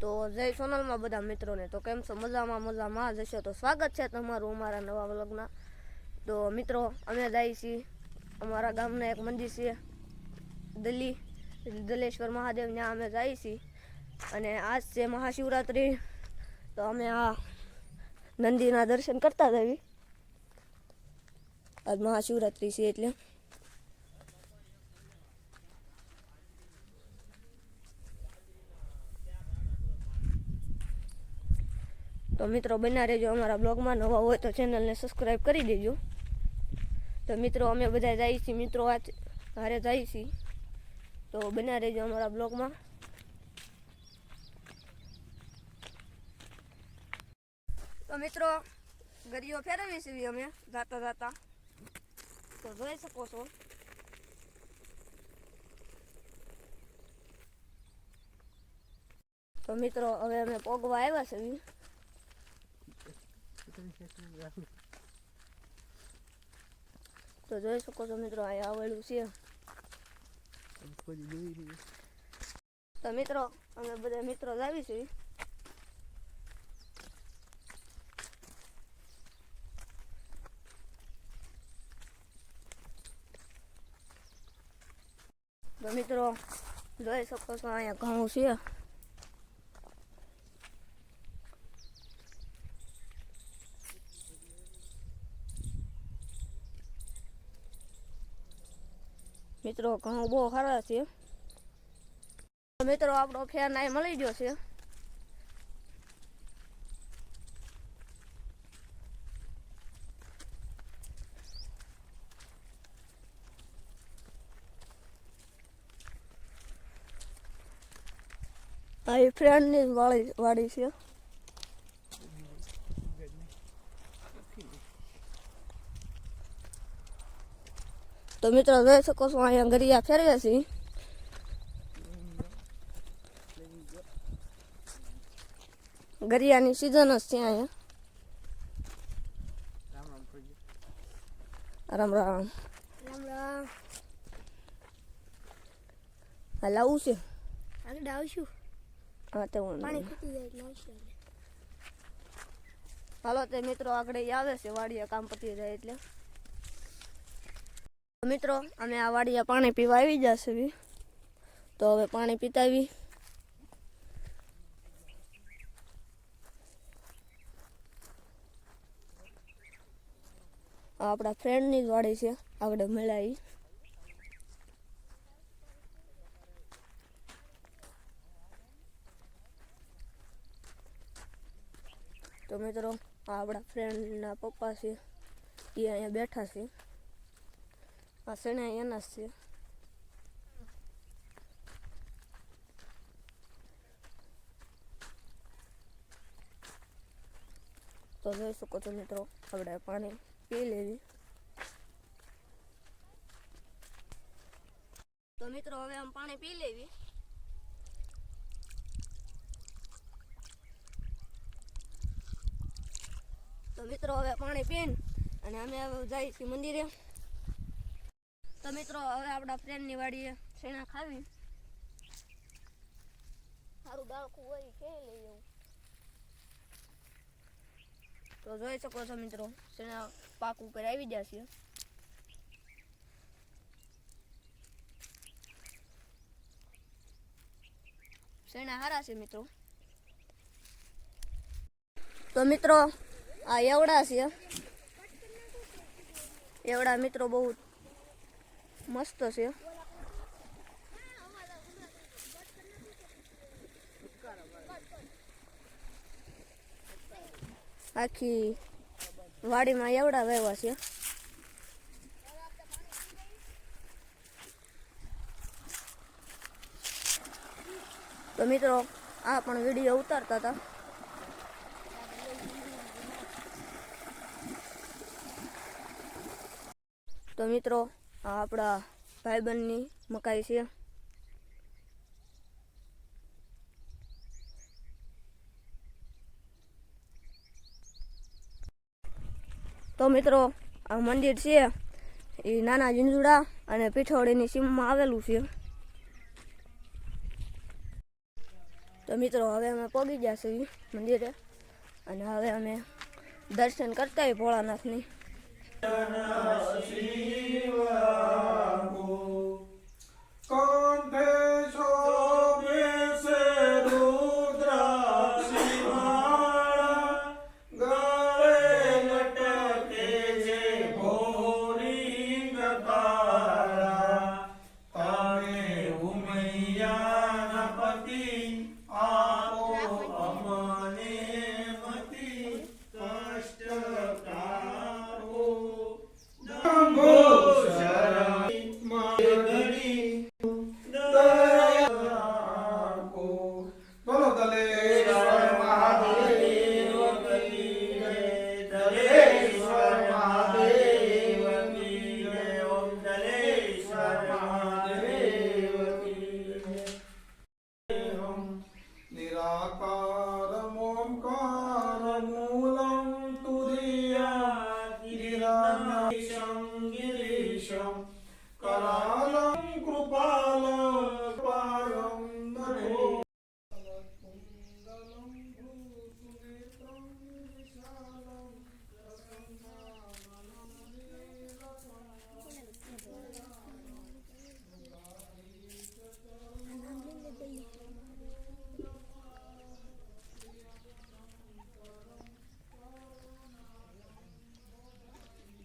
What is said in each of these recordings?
તો જય સોનલમાં બધા મિત્રોને. તો કેમ છો? મજામાં જશો તો સ્વાગત છે તમારું અમારા નવા વ્લોગના. તો મિત્રો, અમે જઈએ છીએ અમારા ગામના એક મંદિર છે દલેશ્વર મહાદેવ, ત્યાં અમે જઈએ છીએ. અને આજ છે મહાશિવરાત્રિ, તો અમે આ નંદીના દર્શન કરતા જઈએ. આજ મહાશિવરાત્રિ છે એટલે. તો મિત્રો બન્યા રહેજો અમારા બ્લોગમાં. નવા હોય તો ચેનલને સબસ્ક્રાઈબ કરી દેજો. તો મિત્રો અમે બધા જઈએ છીએ, મિત્રો આજ હારે જઈએ છીએ. તો બન્યા રહેજો અમારા બ્લોગમાં. તો મિત્રો ગરીઓ ફેરવી છીએ અમે જાતા. તો જોઈ શકો છો. તો મિત્રો હવે અમે પોગવા આવ્યા છીએ. તો જોઈ શકો છો મિત્રો, અહીંયા આવેલું છે. તો મિત્રો અમે બધા મિત્રો જ આવી છીએ. તો મિત્રો જોઈ શકો છો, અહીંયા ઘઉં છે. મિત્રો ઘઉં બહુ સારા છે. મિત્રો આપણો ફેર નાય મળી ગયો છે. આ એ ફ્રેન્ડની વાડી છે. તો મિત્રો જોઈ શકો છો, અહીંયા ગરિયા ફેરવ્યા છે. ગરિયાની સિઝન જ છે અહીંયા. રામ રામ. હા લાવું છે. આગળ આવશું. હા તો પાણી ખૂટી જાય એટલે આવશું. હાલો તે મિત્રો આગળ આવે છે વાડીએ, કામ પતી જાય એટલે. મિત્રો અમે આ વાડીએ પાણી પીવા આવી જશે. તો હવે પાણી પીતા આવી. આપણા ફ્રેન્ડની જ વાડી છે, આગળ મળાઈ. તો મિત્રો આ આપણા ફ્રેન્ડના પપ્પા છે, એ અહીંયા બેઠા છે. આ શેણા એના જ છે. તો જોઈ શકો છો મિત્રો, આપણે પાણી પી લેવી. તો મિત્રો હવે આમ પાણી પી લેવી. તો મિત્રો હવે પાણી પીને અને અમે હવે જઈએ છીએ મંદિરે. તો મિત્રો હવે આપણા ફ્રેન્ડની વાડીએ શેણા ખાવી. સારું બાળકું હોય કે લઈ જવું. તો જોઈ શકો છો મિત્રો, શેણા પાક ઉપર આવી ગયા છે. શેણા સારા છે મિત્રો. તો મિત્રો આ એવડા છે. એવડા મિત્રો બહુ મસ્ત છે. આખી વાડીમાં એવડા વાવ્યા છે. તો મિત્રો આ પણ વિડીયો ઉતારતા હતા. તો મિત્રો આ આપણા ભાઈબંધની મકાઈ છે. તો મિત્રો આ મંદિર છે એ નાના ઝીંઝુડા અને પીઠોડીની સીમમાં આવેલું છે. તો મિત્રો હવે અમે પહોંચી ગયા છીએ મંદિરે અને હવે અમે દર્શન કરતા હોય ભોળાનાથની.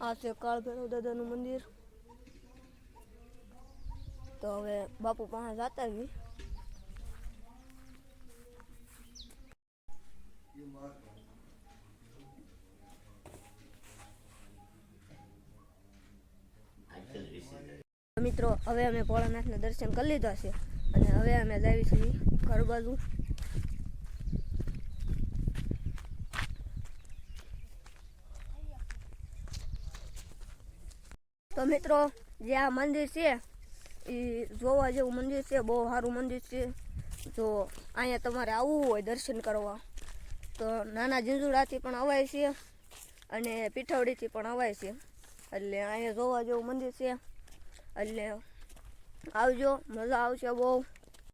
આ છે કાળ ભૈરવ દાદાનું મંદિર. તો હવે બાપુ પાસે જતા આવી. મિત્રો હવે અમે ભોળાનાથના દર્શન કરી લીધા છે અને હવે અમે જઈએ છીએ ઘર બાજુ. તો મિત્રો જે આ મંદિર છે એ જોવા જેવું મંદિર છે, બહુ સારું મંદિર છે. જો અહીંયા તમારે આવવું હોય દર્શન કરવા તો નાના ઝીંઝુડાથી પણ અવાય છે અને પીઠવડીથી પણ અવાય છે. એટલે અહીંયા જોવા જેવું મંદિર છે. એટલે આવજો, મજા આવશે બહુ.